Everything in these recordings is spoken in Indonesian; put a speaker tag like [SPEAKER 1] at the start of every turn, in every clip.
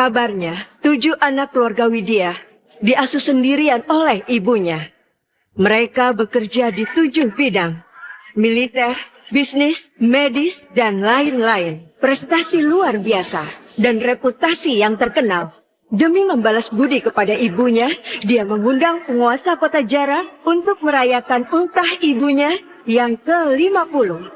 [SPEAKER 1] Kabarnya, 7 anak keluarga Widya diasuh sendirian oleh ibunya. Mereka bekerja di 7 bidang, militer, bisnis, medis, dan lain-lain. Prestasi luar biasa dan reputasi yang terkenal. Demi membalas budi kepada ibunya, dia mengundang penguasa kota Jara untuk merayakan ultah ibunya yang ke-50.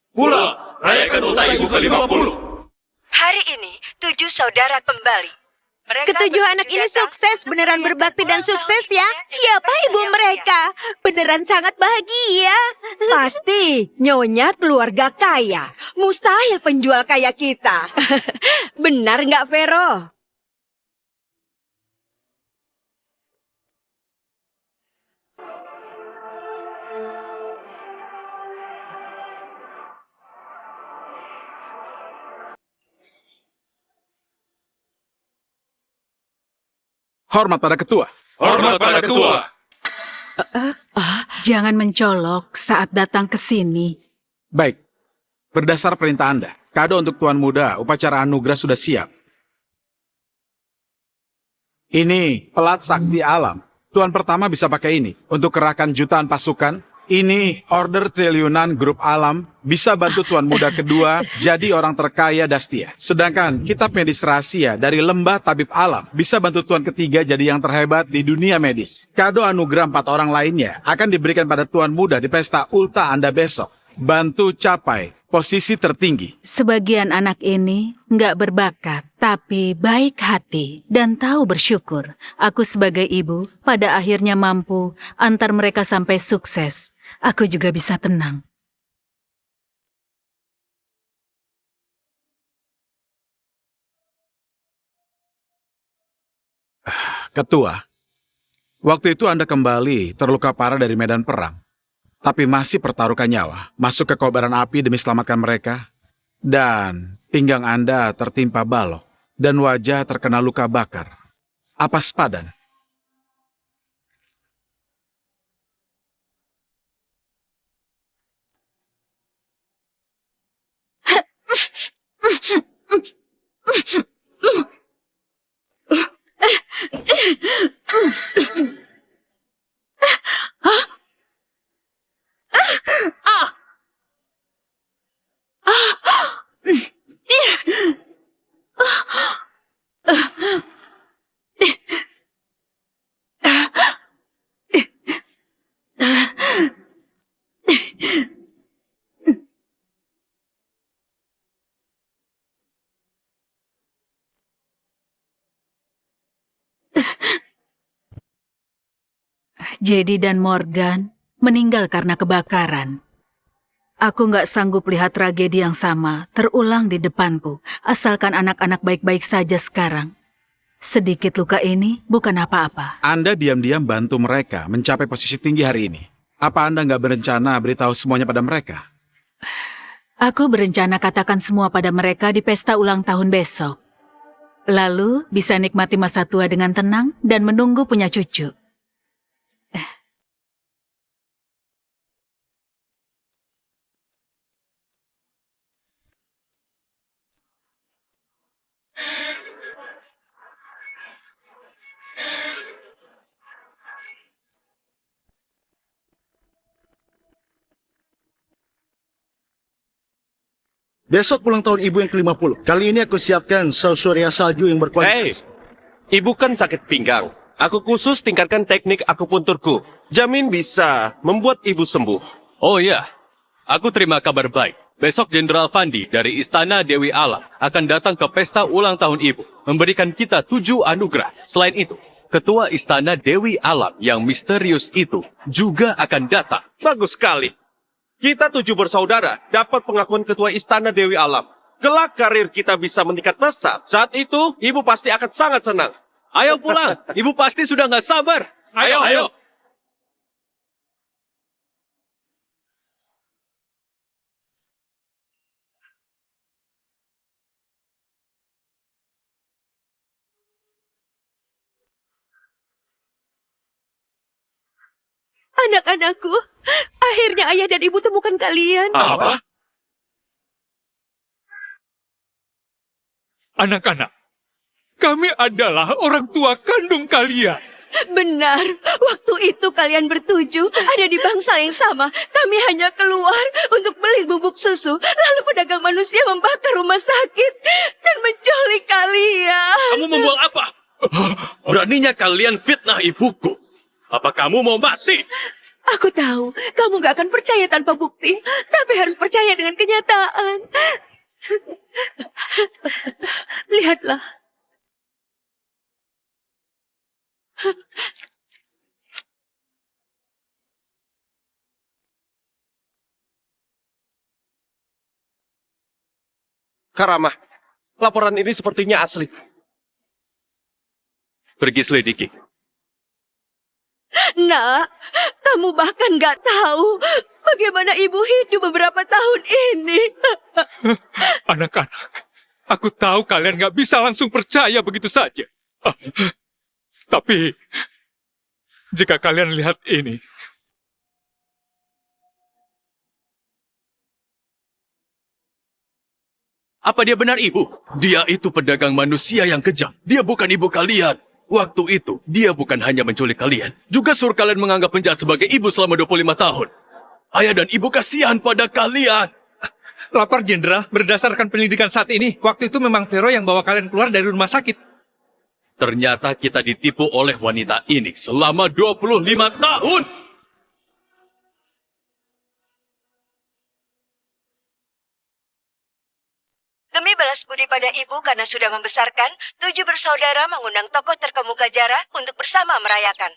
[SPEAKER 2] Pula, rayakan ultah ibu ke-50.
[SPEAKER 1] Hari ini, 7 saudara kembali.
[SPEAKER 3] Ketujuh anak ini sukses, beneran berbakti dan sukses ya. Siapa ibu mereka? Beneran sangat bahagia.
[SPEAKER 1] Pasti, Nyonya keluarga kaya. Mustahil penjual kaya kita. Benar nggak, Vero?
[SPEAKER 4] Hormat pada ketua.
[SPEAKER 2] Hormat pada ketua.
[SPEAKER 5] Jangan mencolok saat datang ke sini.
[SPEAKER 4] Baik, berdasar perintah Anda, kado untuk Tuan Muda, upacara anugerah sudah siap. Ini pelat sakti alam. Tuan pertama bisa pakai ini untuk kerahkan jutaan pasukan. Ini order triliunan grup alam bisa bantu Tuan Muda kedua jadi orang terkaya Dastia. Sedangkan kitab medis rahasia dari lembah tabib alam bisa bantu Tuan ketiga jadi yang terhebat di dunia medis. Kado anugerah 4 orang lainnya akan diberikan pada Tuan Muda di pesta ulta Anda besok. Bantu capai posisi tertinggi.
[SPEAKER 5] Sebagian anak ini nggak berbakat, tapi baik hati dan tahu bersyukur. Aku sebagai ibu pada akhirnya mampu antar mereka sampai sukses. Aku juga bisa tenang.
[SPEAKER 4] Ketua, waktu itu Anda kembali terluka parah dari medan perang. Tapi masih pertaruhkan nyawa, masuk ke kobaran api demi selamatkan mereka. Dan pinggang Anda tertimpa balok, dan wajah terkena luka bakar. Apa sepadan?
[SPEAKER 5] Jedi dan Morgan meninggal karena kebakaran. Aku nggak sanggup lihat tragedi yang sama terulang di depanku, asalkan anak-anak baik-baik saja sekarang. Sedikit luka ini bukan apa-apa.
[SPEAKER 4] Anda diam-diam bantu mereka mencapai posisi tinggi hari ini. Apa Anda nggak berencana beritahu semuanya pada mereka?
[SPEAKER 5] Aku berencana katakan semua pada mereka di pesta ulang tahun besok. Lalu bisa nikmati masa tua dengan tenang dan menunggu punya cucu.
[SPEAKER 6] Besok ulang tahun ibu yang ke-50. Kali ini aku siapkan saus surya salju yang berkualitas.
[SPEAKER 2] Ibu kan sakit pinggang. Aku khusus tingkatkan teknik akupunturku. Jamin bisa membuat ibu sembuh.
[SPEAKER 7] Oh ya, aku terima kabar baik. Besok Jenderal Fandi dari Istana Dewi Alam akan datang ke pesta ulang tahun ibu, memberikan kita 7 anugerah. Selain itu, Ketua Istana Dewi Alam yang misterius itu juga akan datang.
[SPEAKER 2] Bagus sekali. Kita 7 bersaudara dapat pengakuan Ketua Istana Dewi Alam. Kelak karir kita bisa meningkat pesat. Saat itu, ibu pasti akan sangat senang.
[SPEAKER 7] Ayo pulang, ibu pasti sudah nggak sabar. Ayo.
[SPEAKER 3] Anak-anakku, akhirnya ayah dan ibu temukan kalian.
[SPEAKER 2] Apa?
[SPEAKER 8] Anak-anak, kami adalah orang tua kandung kalian.
[SPEAKER 1] Benar, waktu itu kalian bertujuh ada di bangsa yang sama. Kami hanya keluar untuk beli bubuk susu. Lalu pedagang manusia membakar rumah sakit dan menculik kalian.
[SPEAKER 7] Kamu membuang apa? Beraninya kalian fitnah ibuku. Apa kamu mau mati?
[SPEAKER 3] Aku tahu, kamu gak akan percaya tanpa bukti, tapi harus percaya dengan kenyataan. Lihatlah.
[SPEAKER 2] Karamah, laporan ini sepertinya asli.
[SPEAKER 7] Pergi selidiki.
[SPEAKER 1] Nak, kamu bahkan gak tahu bagaimana ibu hidup beberapa tahun ini.
[SPEAKER 8] Anak-anak, aku tahu kalian gak bisa langsung percaya begitu saja. Tapi, jika kalian lihat ini,
[SPEAKER 7] Apa dia benar ibu? Dia itu pedagang manusia yang kejam. Dia bukan ibu kalian. Waktu itu, dia bukan hanya menculik kalian. Juga suruh kalian menganggap penjahat sebagai ibu selama 25 tahun. Ayah dan ibu kasihan pada kalian.
[SPEAKER 8] lapor jenderal, berdasarkan penyelidikan saat ini, waktu itu memang Vero yang bawa kalian keluar dari rumah sakit.
[SPEAKER 7] Ternyata kita ditipu oleh wanita ini selama 25 tahun.
[SPEAKER 1] Demi balas budi pada ibu karena sudah membesarkan, 7 bersaudara mengundang tokoh terkemuka Jara untuk bersama merayakan.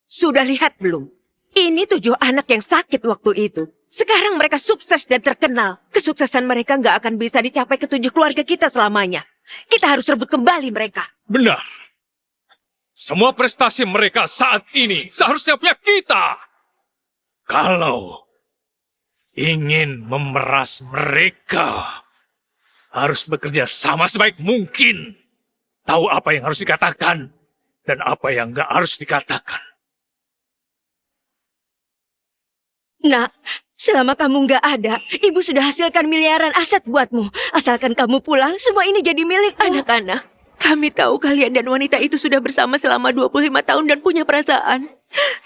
[SPEAKER 3] Sudah lihat belum? Ini 7 anak yang sakit waktu itu. Sekarang mereka sukses dan terkenal. Kesuksesan mereka nggak akan bisa dicapai ke 7 keluarga kita selamanya. Kita harus rebut kembali mereka.
[SPEAKER 8] Benar. Semua prestasi mereka saat ini seharusnya punya kita. Kalau ingin memeras mereka, harus bekerja sama sebaik mungkin. Tahu apa yang harus dikatakan dan apa yang nggak harus dikatakan.
[SPEAKER 1] Nak, selama kamu nggak ada, ibu sudah hasilkan miliaran aset buatmu. Asalkan kamu pulang, semua ini jadi milik
[SPEAKER 3] Anak-anak, kami tahu kalian dan wanita itu sudah bersama selama 25 tahun dan punya perasaan.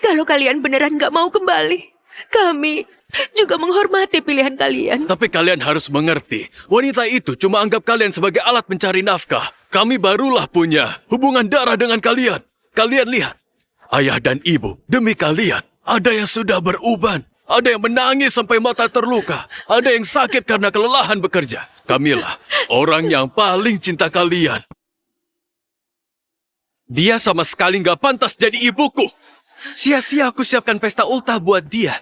[SPEAKER 3] Kalau kalian beneran nggak mau kembali, kami juga menghormati pilihan kalian.
[SPEAKER 7] Tapi kalian harus mengerti, wanita itu cuma anggap kalian sebagai alat mencari nafkah. Kami barulah punya hubungan darah dengan kalian. Kalian lihat, ayah dan ibu demi kalian, ada yang sudah beruban. Ada yang menangis sampai mata terluka. Ada yang sakit karena kelelahan bekerja. Kamilah, orang yang paling cinta kalian. Dia sama sekali nggak pantas jadi ibuku. Sia-sia aku siapkan pesta ultah buat dia.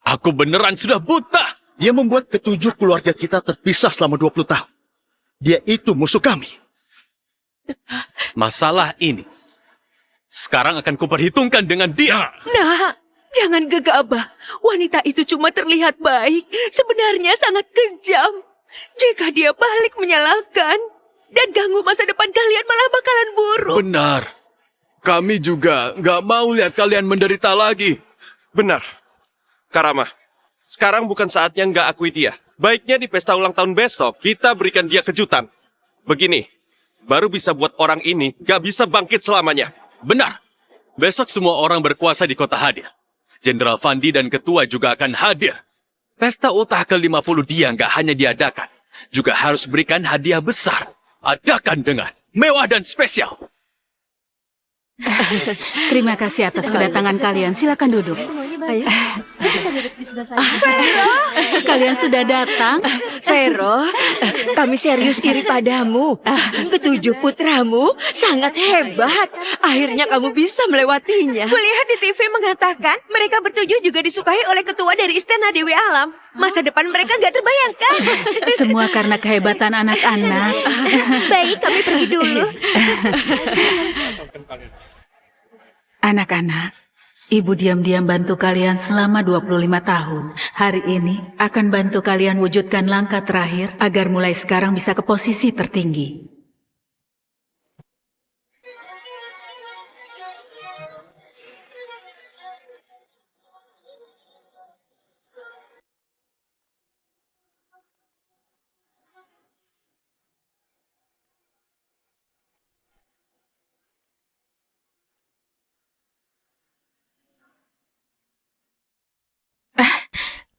[SPEAKER 7] Aku beneran sudah buta.
[SPEAKER 6] Dia membuat ketujuh keluarga kita terpisah selama 20 tahun. Dia itu musuh kami.
[SPEAKER 7] Masalah ini sekarang akan kuperhitungkan dengan dia.
[SPEAKER 3] Nah, jangan gegabah. Wanita itu cuma terlihat baik. Sebenarnya sangat kejam. Jika dia balik menyalahkan dan ganggu masa depan kalian, malah bakalan buruk.
[SPEAKER 7] Benar. Kami juga nggak mau lihat kalian menderita lagi.
[SPEAKER 2] Benar. Karamah, sekarang bukan saatnya nggak akui dia. Baiknya di pesta ulang tahun besok, kita berikan dia kejutan. Begini, baru bisa buat orang ini nggak bisa bangkit selamanya.
[SPEAKER 7] Benar. Besok semua orang berkuasa di kota hadir. Jenderal Fandi dan ketua juga akan hadir. Pesta ultah ke-50 dia nggak hanya diadakan, juga harus berikan hadiah besar. Adakan dengan mewah dan spesial.
[SPEAKER 5] Terima kasih atas kedatangan kalian. Silakan duduk. Kalian sudah datang.
[SPEAKER 1] Vero, kami serius iri padamu. Ketujuh putramu sangat hebat. Akhirnya kamu bisa melewatinya.
[SPEAKER 3] Kulihat di TV mengatakan mereka bertujuh juga disukai oleh ketua dari Istana Dewi Alam. Masa depan mereka gak terbayangkan.
[SPEAKER 5] Semua karena kehebatan anak-anak.
[SPEAKER 3] Baik, kami pergi dulu.
[SPEAKER 5] Anak-anak, ibu diam-diam bantu kalian selama 25 tahun. Hari ini akan bantu kalian wujudkan langkah terakhir agar mulai sekarang bisa ke posisi tertinggi.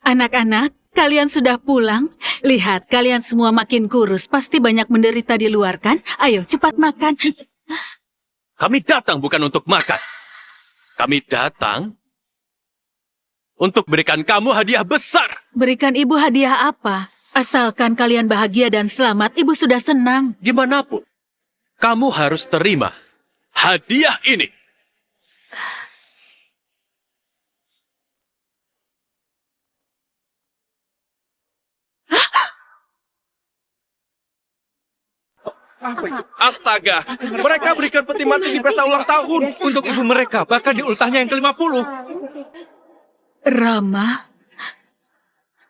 [SPEAKER 5] Anak-anak, kalian sudah pulang? Lihat, kalian semua makin kurus. Pasti banyak menderita di luar kan? Ayo, cepat makan.
[SPEAKER 7] Kami datang bukan untuk makan. Kami datang untuk berikan kamu hadiah besar.
[SPEAKER 5] Berikan ibu hadiah apa? Asalkan kalian bahagia dan selamat, ibu sudah senang.
[SPEAKER 7] Gimana pun, kamu harus terima hadiah ini.
[SPEAKER 2] Astaga, mereka berikan peti mati di pesta ulang tahun.
[SPEAKER 8] Untuk ibu mereka, bahkan di ultahnya yang ke-50.
[SPEAKER 5] Rama,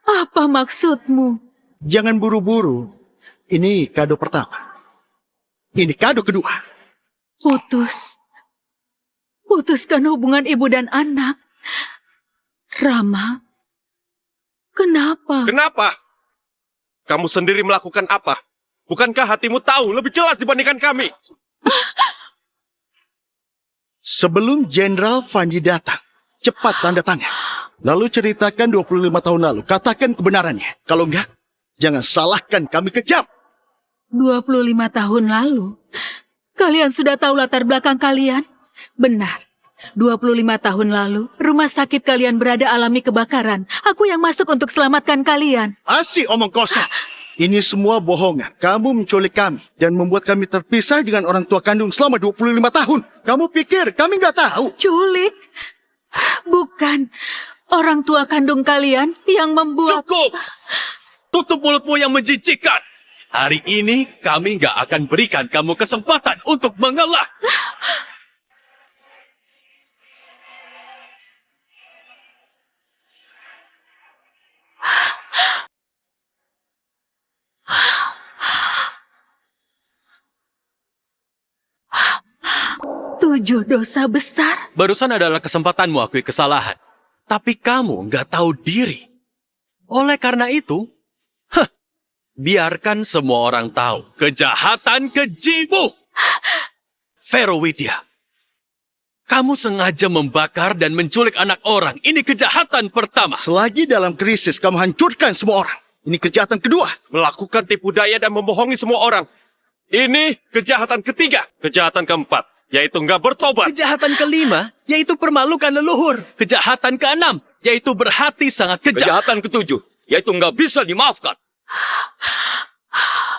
[SPEAKER 5] apa maksudmu?
[SPEAKER 6] Jangan buru-buru. Ini kado pertama. Ini kado kedua.
[SPEAKER 5] Putuskan hubungan ibu dan anak. Rama, kenapa?
[SPEAKER 2] Kenapa? Kamu sendiri melakukan apa? Bukankah hatimu tahu lebih jelas dibandingkan kami?
[SPEAKER 6] Sebelum Jenderal Fandi datang, cepat tanda tangan. Lalu ceritakan 25 tahun lalu. Katakan kebenarannya. Kalau enggak, jangan salahkan kami kejam.
[SPEAKER 5] 25 tahun lalu? Kalian sudah tahu latar belakang kalian? Benar. 25 tahun lalu, rumah sakit kalian berada alami kebakaran. Aku yang masuk untuk selamatkan kalian.
[SPEAKER 6] Masih omong kosong. Ini semua bohongan. Kamu menculik kami dan membuat kami terpisah dengan orang tua kandung selama 25 tahun. Kamu pikir kami nggak tahu?
[SPEAKER 5] Culik? Bukan. Orang tua kandung kalian yang membuat...
[SPEAKER 7] Cukup! Tutup mulutmu yang menjijikkan. Hari ini kami nggak akan berikan kamu kesempatan untuk mengalah.
[SPEAKER 5] Tujuh dosa besar.
[SPEAKER 7] Barusan adalah kesempatanmu akui kesalahan. Tapi kamu nggak tahu diri. Oleh karena itu, biarkan semua orang tahu kejahatan kejimu. Vero Widya, kamu sengaja membakar dan menculik anak orang. Ini kejahatan pertama.
[SPEAKER 6] Selagi dalam krisis, kamu hancurkan semua orang. Ini kejahatan kedua.
[SPEAKER 2] Melakukan tipu daya dan membohongi semua orang. Ini kejahatan ketiga. Kejahatan keempat, yaitu nggak bertobat.
[SPEAKER 7] Kejahatan kelima, yaitu permalukan leluhur. Kejahatan keenam, yaitu berhati sangat kejam.
[SPEAKER 8] Kejahatan ketujuh, yaitu nggak bisa dimaafkan.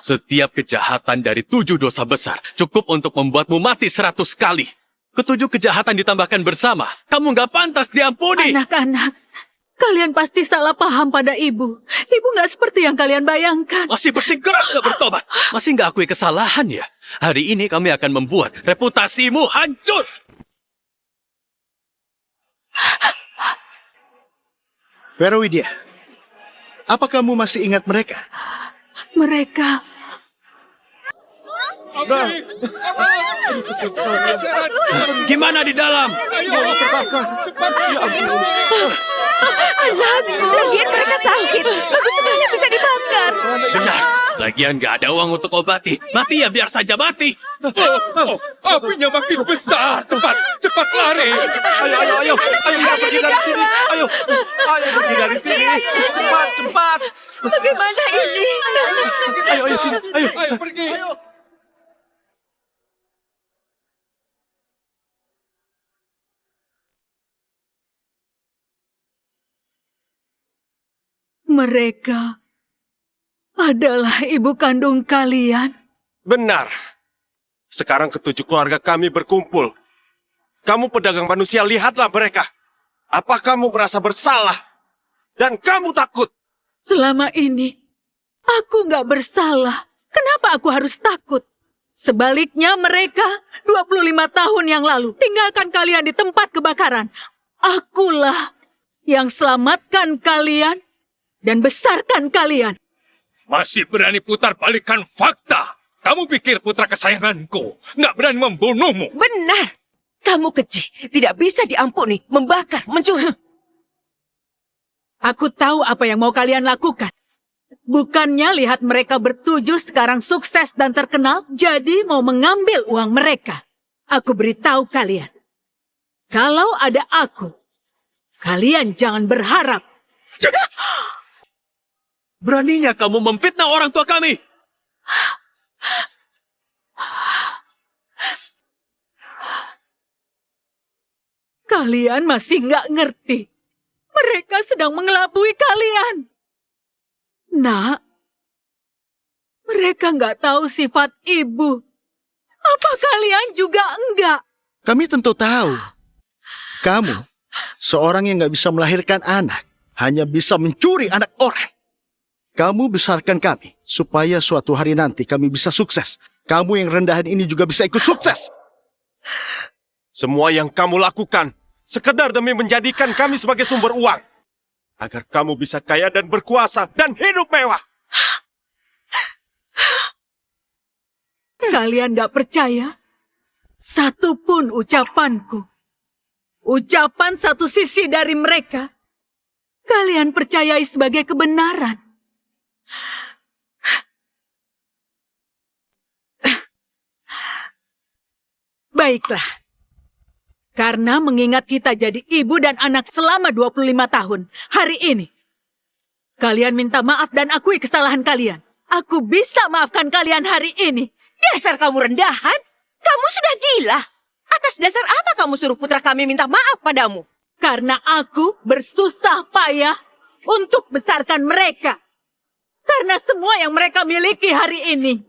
[SPEAKER 7] Setiap kejahatan dari 7 dosa besar cukup untuk membuatmu mati 100 kali. Ketujuh kejahatan ditambahkan bersama. Kamu nggak pantas diampuni.
[SPEAKER 5] Anak-anak, kalian pasti salah paham pada ibu. Ibu nggak seperti yang kalian bayangkan.
[SPEAKER 7] Masih bersikeras nggak bertobat. Masih nggak akui kesalahan ya? Hari ini kami akan membuat reputasimu hancur.
[SPEAKER 6] Vero Widya, apa kamu masih ingat mereka?
[SPEAKER 5] Mereka...
[SPEAKER 7] Gimana di dalam?
[SPEAKER 3] Anakku, lagian mereka sakit. Bagus sekali bisa dibakar.
[SPEAKER 7] Benar. Lagian nggak ada uang untuk obati. Mati ya biar saja mati.
[SPEAKER 8] Apinya makin besar. Cepat lari.
[SPEAKER 2] Ayo, kita pergi dari sini. Ayo pergi dari sini. Cepat.
[SPEAKER 3] Bagaimana ini?
[SPEAKER 2] Ayo, sini. Ayo.
[SPEAKER 8] Ayo pergi.
[SPEAKER 5] Mereka adalah ibu kandung kalian.
[SPEAKER 2] Benar. Sekarang ketujuh keluarga kami berkumpul. Kamu pedagang manusia, lihatlah mereka. Apa kamu merasa bersalah? Dan kamu takut?
[SPEAKER 5] Selama ini, aku nggak bersalah. Kenapa aku harus takut? Sebaliknya mereka 25 tahun yang lalu tinggalkan kalian di tempat kebakaran. Akulah yang selamatkan kalian dan besarkan kalian.
[SPEAKER 8] Masih berani putar balikan fakta. Kamu pikir putra kesayanganku nggak berani membunuhmu?
[SPEAKER 3] Benar. Kamu keji. Tidak bisa diampuni. Membakar, mencuri.
[SPEAKER 5] Aku tahu apa yang mau kalian lakukan. Bukannya lihat mereka bertujuh sekarang sukses dan terkenal, jadi mau mengambil uang mereka. Aku beritahu kalian. Kalau ada aku, kalian jangan berharap.
[SPEAKER 7] Beraninya kamu memfitnah orang tua kami!
[SPEAKER 5] Kalian masih nggak ngerti. Mereka sedang mengelabui kalian. Nak, mereka nggak tahu sifat ibu. Apa kalian juga enggak?
[SPEAKER 6] Kami tentu tahu. Kamu, seorang yang nggak bisa melahirkan anak, hanya bisa mencuri anak orang. Kamu besarkan kami, supaya suatu hari nanti kami bisa sukses. Kamu yang rendahan ini juga bisa ikut sukses.
[SPEAKER 2] Semua yang kamu lakukan sekedar demi menjadikan kami sebagai sumber uang. Agar kamu bisa kaya dan berkuasa dan hidup mewah.
[SPEAKER 5] Kalian gak percaya? Satu pun ucapanku. Ucapan satu sisi dari mereka. Kalian percayai sebagai kebenaran. Baiklah. Karena mengingat kita jadi ibu dan anak selama 25 tahun, hari ini, kalian minta maaf dan akui kesalahan kalian. Aku bisa maafkan kalian hari ini.
[SPEAKER 3] Dasar kamu rendahan? Kamu sudah gila. Atas dasar apa kamu suruh putra kami minta maaf padamu?
[SPEAKER 5] Karena aku bersusah payah untuk besarkan mereka. Karena semua yang mereka miliki hari ini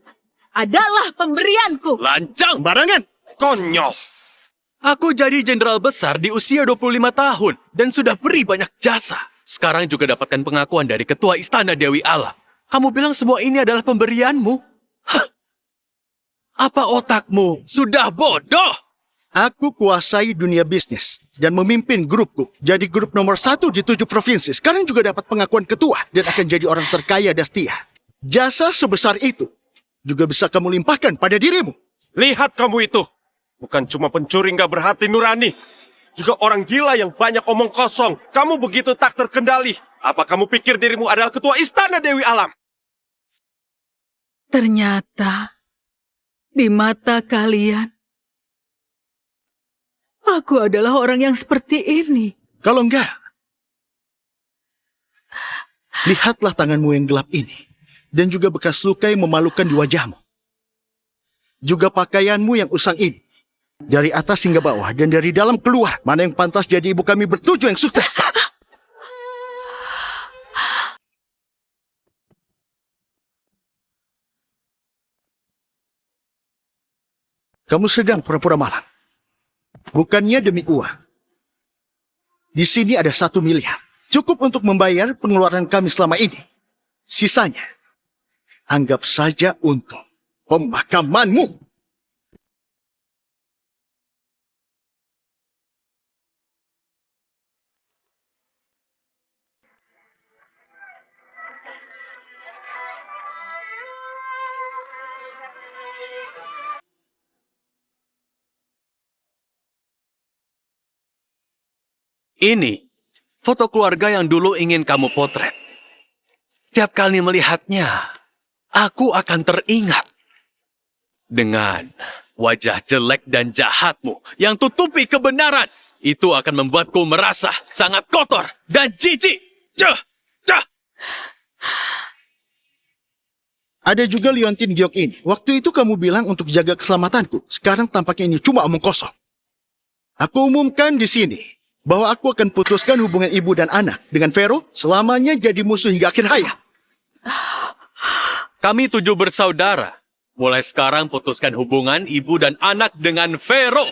[SPEAKER 5] adalah pemberianku.
[SPEAKER 7] Lancang!
[SPEAKER 6] Barangan!
[SPEAKER 2] Konyol.
[SPEAKER 7] Aku jadi jenderal besar di usia 25 tahun dan sudah beri banyak jasa. Sekarang juga dapatkan pengakuan dari ketua istana Dewi Alam. Kamu bilang semua ini adalah pemberianmu? Hah? Apa otakmu sudah bodoh?
[SPEAKER 6] Aku kuasai dunia bisnis dan memimpin grupku. Jadi grup nomor 1 di 7 provinsi. Sekarang juga dapat pengakuan ketua dan akan jadi orang terkaya dan setia. Jasa sebesar itu juga bisa kamu limpahkan pada dirimu.
[SPEAKER 2] Lihat kamu itu. Bukan cuma pencuri nggak berhati nurani. Juga orang gila yang banyak omong kosong. Kamu begitu tak terkendali. Apa kamu pikir dirimu adalah ketua istana Dewi Alam?
[SPEAKER 5] Ternyata, di mata kalian, aku adalah orang yang seperti ini.
[SPEAKER 6] Kalau enggak, lihatlah tanganmu yang gelap ini. Dan juga bekas luka yang memalukan di wajahmu. Juga pakaianmu yang usang ini. Dari atas hingga bawah dan dari dalam keluar. Mana yang pantas jadi ibu kami bertujuh yang sukses? Kamu sedang pura-pura malang. Bukannya demi uang. Di sini ada 1 miliar. Cukup untuk membayar pengeluaran kami selama ini. Sisanya, anggap saja untuk pemakamanmu.
[SPEAKER 7] Ini foto keluarga yang dulu ingin kamu potret. Tiap kali melihatnya, aku akan teringat dengan wajah jelek dan jahatmu yang tutupi kebenaran. Itu akan membuatku merasa sangat kotor dan jijik.
[SPEAKER 6] Ada juga liontin giok ini. Waktu itu kamu bilang untuk jaga keselamatanku. Sekarang tampaknya ini cuma omong kosong. Aku umumkan di sini bahwa aku akan putuskan hubungan ibu dan anak dengan Vero selamanya jadi musuh hingga akhir hayat.
[SPEAKER 7] Kami 7 bersaudara. Mulai sekarang putuskan hubungan ibu dan anak dengan Vero.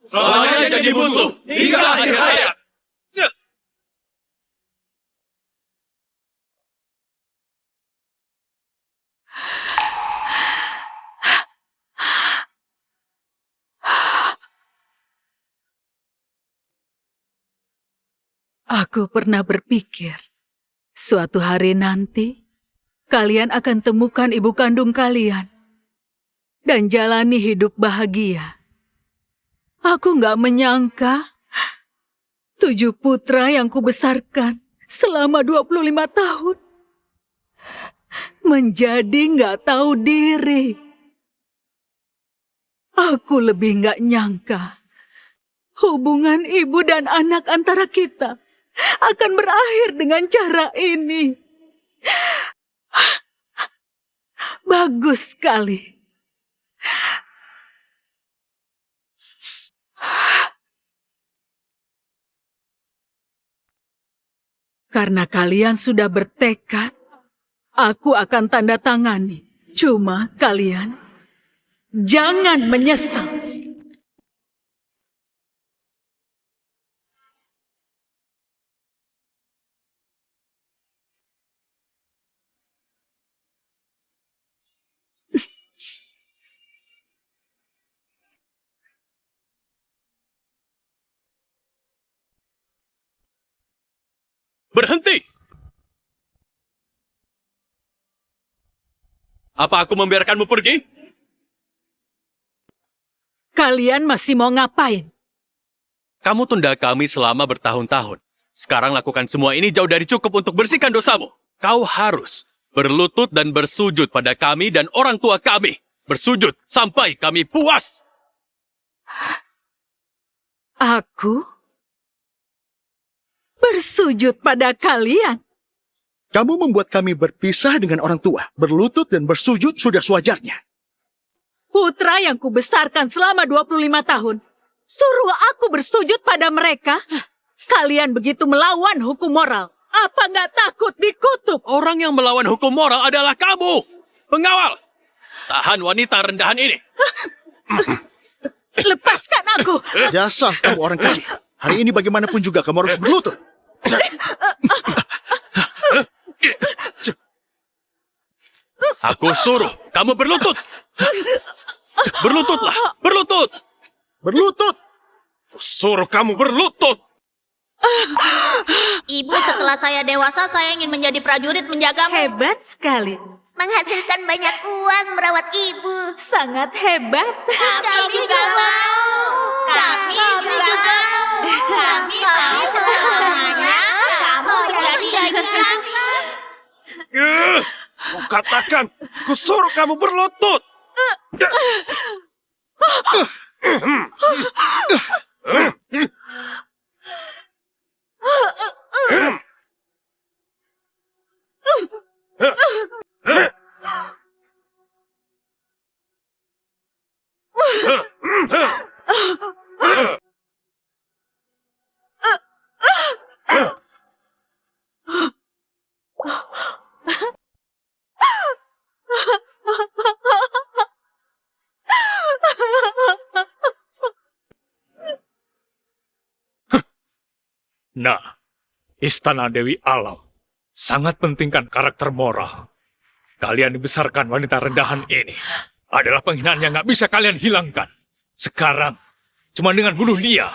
[SPEAKER 7] Selamanya jadi musuh hingga akhir hayat.
[SPEAKER 5] Aku pernah berpikir, suatu hari nanti, kalian akan temukan ibu kandung kalian dan jalani hidup bahagia. Aku nggak menyangka 7 putra yang kubesarkan selama 25 tahun menjadi nggak tahu diri. Aku lebih nggak nyangka hubungan ibu dan anak antara kita akan berakhir dengan cara ini. Bagus sekali. Karena kalian sudah bertekad, aku akan tanda tangani. Cuma kalian jangan menyesal.
[SPEAKER 7] Berhenti! Apa aku membiarkanmu pergi?
[SPEAKER 5] Kalian masih mau ngapain?
[SPEAKER 7] Kamu tunda kami selama bertahun-tahun. Sekarang lakukan semua ini jauh dari cukup untuk bersihkan dosamu. Kau harus berlutut dan bersujud pada kami dan orang tua kami. Bersujud sampai kami puas.
[SPEAKER 5] Aku bersujud pada kalian.
[SPEAKER 6] Kamu membuat kami berpisah dengan orang tua. Berlutut dan bersujud sudah sewajarnya.
[SPEAKER 5] Putra yang kubesarkan selama 25 tahun. Suruh aku bersujud pada mereka. Kalian begitu melawan hukum moral. Apa nggak takut dikutuk?
[SPEAKER 7] Orang yang melawan hukum moral adalah kamu. Pengawal, tahan wanita rendahan ini.
[SPEAKER 5] Lepaskan aku.
[SPEAKER 6] Dasar kamu orang kecil. Hari ini bagaimanapun juga kamu harus berlutut.
[SPEAKER 7] Aku suruh kamu berlutut. Berlututlah, berlutut.
[SPEAKER 6] Berlutut.
[SPEAKER 2] Suruh kamu berlutut.
[SPEAKER 9] Ibu, setelah saya dewasa, saya ingin menjadi prajurit menjagamu.
[SPEAKER 5] Hebat sekali.
[SPEAKER 9] Menghasilkan banyak uang merawat ibu.
[SPEAKER 5] Sangat hebat.
[SPEAKER 9] Kami juga mau. Kami juga mau. Kami mau selamanya. Kamu menjadi kami.
[SPEAKER 2] Katakan, kusuruh kamu berlutut.
[SPEAKER 8] Nah, Istana Dewi Alam sangat pentingkan karakter moral. Kalian dibesarkan wanita rendahan ini adalah penghinaan yang nggak bisa kalian hilangkan. Sekarang, cuma dengan bunuh dia,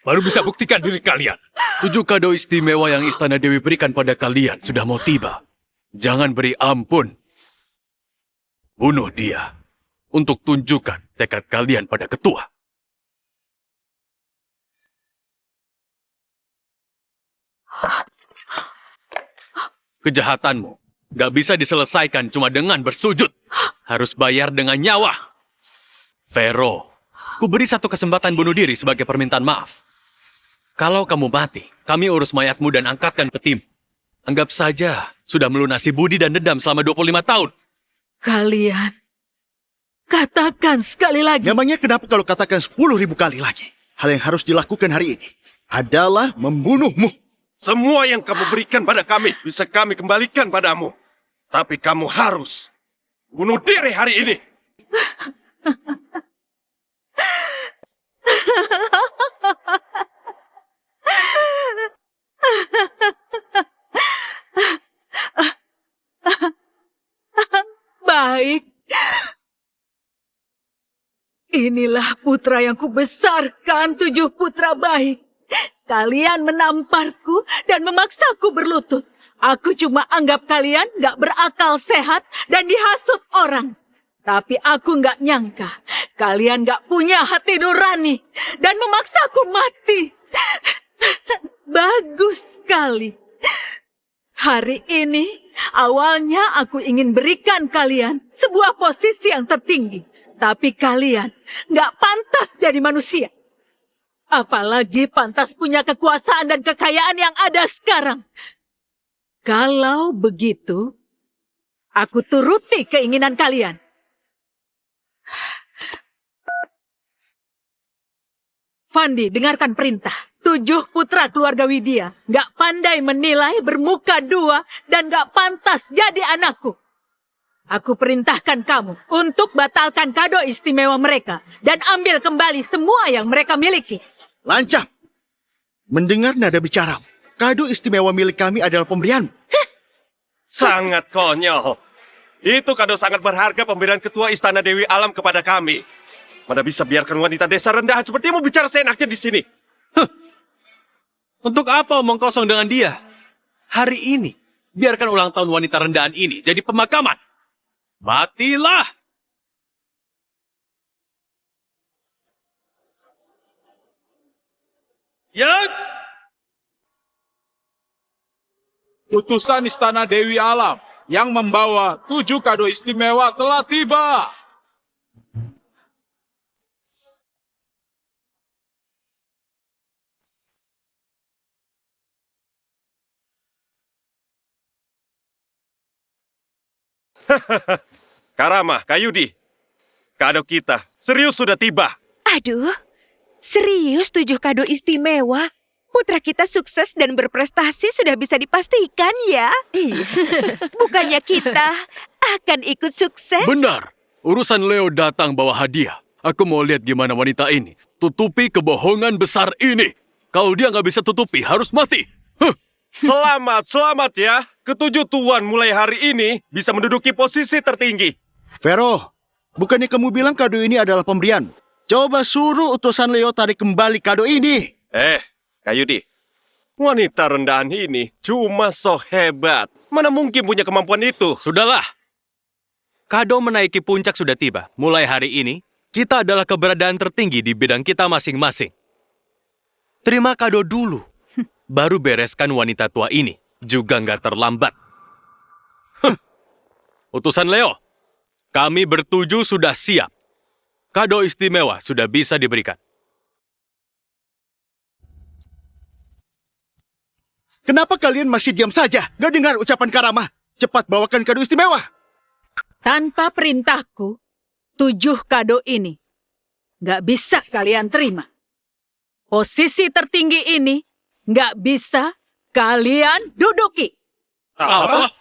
[SPEAKER 8] baru bisa buktikan diri kalian.
[SPEAKER 7] 7 kado istimewa yang Istana Dewi berikan pada kalian sudah mau tiba. Jangan beri ampun. Bunuh dia untuk tunjukkan tekad kalian pada ketua. Kejahatanmu gak bisa diselesaikan cuma dengan bersujud. Harus bayar dengan nyawa. Vero, ku beri satu kesempatan bunuh diri sebagai permintaan maaf. Kalau kamu mati, kami urus mayatmu dan angkatkan petimu. Anggap saja sudah melunasi budi dan dendam selama 25 tahun.
[SPEAKER 5] Kalian, katakan sekali lagi.
[SPEAKER 6] Namanya kenapa kalau katakan 10.000 kali lagi? Hal yang harus dilakukan hari ini adalah membunuhmu.
[SPEAKER 2] Semua yang kamu berikan pada kami bisa kami kembalikan padamu. Tapi kamu harus bunuh diri hari ini.
[SPEAKER 5] Baik. Inilah putra yang kubesarkan, 7 putra baik. Kalian menamparku dan memaksaku berlutut. Aku cuma anggap kalian gak berakal sehat dan dihasut orang. Tapi aku gak nyangka kalian gak punya hati nurani dan memaksaku mati. Bagus sekali. Hari ini awalnya aku ingin berikan kalian sebuah posisi yang tertinggi. Tapi kalian gak pantas jadi manusia. Apalagi pantas punya kekuasaan dan kekayaan yang ada sekarang. Kalau begitu, aku turuti keinginan kalian. Fandi, dengarkan perintah. 7 putra keluarga Widya gak pandai menilai, bermuka 2, dan gak pantas jadi anakku. Aku perintahkan kamu untuk batalkan kado istimewa mereka dan ambil kembali semua yang mereka miliki.
[SPEAKER 6] Lancang. Mendengar nada bicara, kado istimewa milik kami adalah pemberian.
[SPEAKER 2] Sangat konyol. Itu kado sangat berharga pemberian ketua Istana Dewi Alam kepada kami. Mana bisa biarkan wanita desa rendahan sepertimu bicara seenaknya di sini?
[SPEAKER 7] Untuk apa omong kosong dengan dia? Hari ini, biarkan ulang tahun wanita rendahan ini jadi pemakaman. Matilah! Ya!
[SPEAKER 4] Utusan Istana Dewi Alam yang membawa 7 kado istimewa telah tiba.
[SPEAKER 2] Karama, Kayudi, kado kita serius sudah tiba.
[SPEAKER 3] Aduh, serius 7 kado istimewa? Putra kita sukses dan berprestasi sudah bisa dipastikan ya?
[SPEAKER 1] Iya.
[SPEAKER 3] Bukannya kita akan ikut sukses?
[SPEAKER 7] Benar. Urusan Leo datang bawa hadiah. Aku mau lihat gimana wanita ini tutupi kebohongan besar ini. Kalau dia nggak bisa tutupi, harus mati. Huh.
[SPEAKER 2] Selamat ya. Ketujuh tuan mulai hari ini bisa menduduki posisi tertinggi.
[SPEAKER 6] Vero, bukannya kamu bilang kado ini adalah pemberian? Coba suruh utusan Leo tarik kembali kado ini.
[SPEAKER 2] Kayudi, wanita rendahan ini cuma so hebat. Mana mungkin punya kemampuan itu?
[SPEAKER 7] Sudahlah. Kado menaiki puncak sudah tiba. Mulai hari ini, kita adalah keberadaan tertinggi di bidang kita masing-masing. Terima kado dulu. Baru bereskan wanita tua ini. Juga nggak terlambat. Utusan Leo, kami bertujuh sudah siap. Kado istimewa sudah bisa diberikan.
[SPEAKER 6] Kenapa kalian masih diam saja? Gak dengar ucapan Karama? Cepat bawakan kado istimewa.
[SPEAKER 5] Tanpa perintahku, 7 kado ini gak bisa kalian terima. Posisi tertinggi ini gak bisa kalian duduki.
[SPEAKER 2] Apa?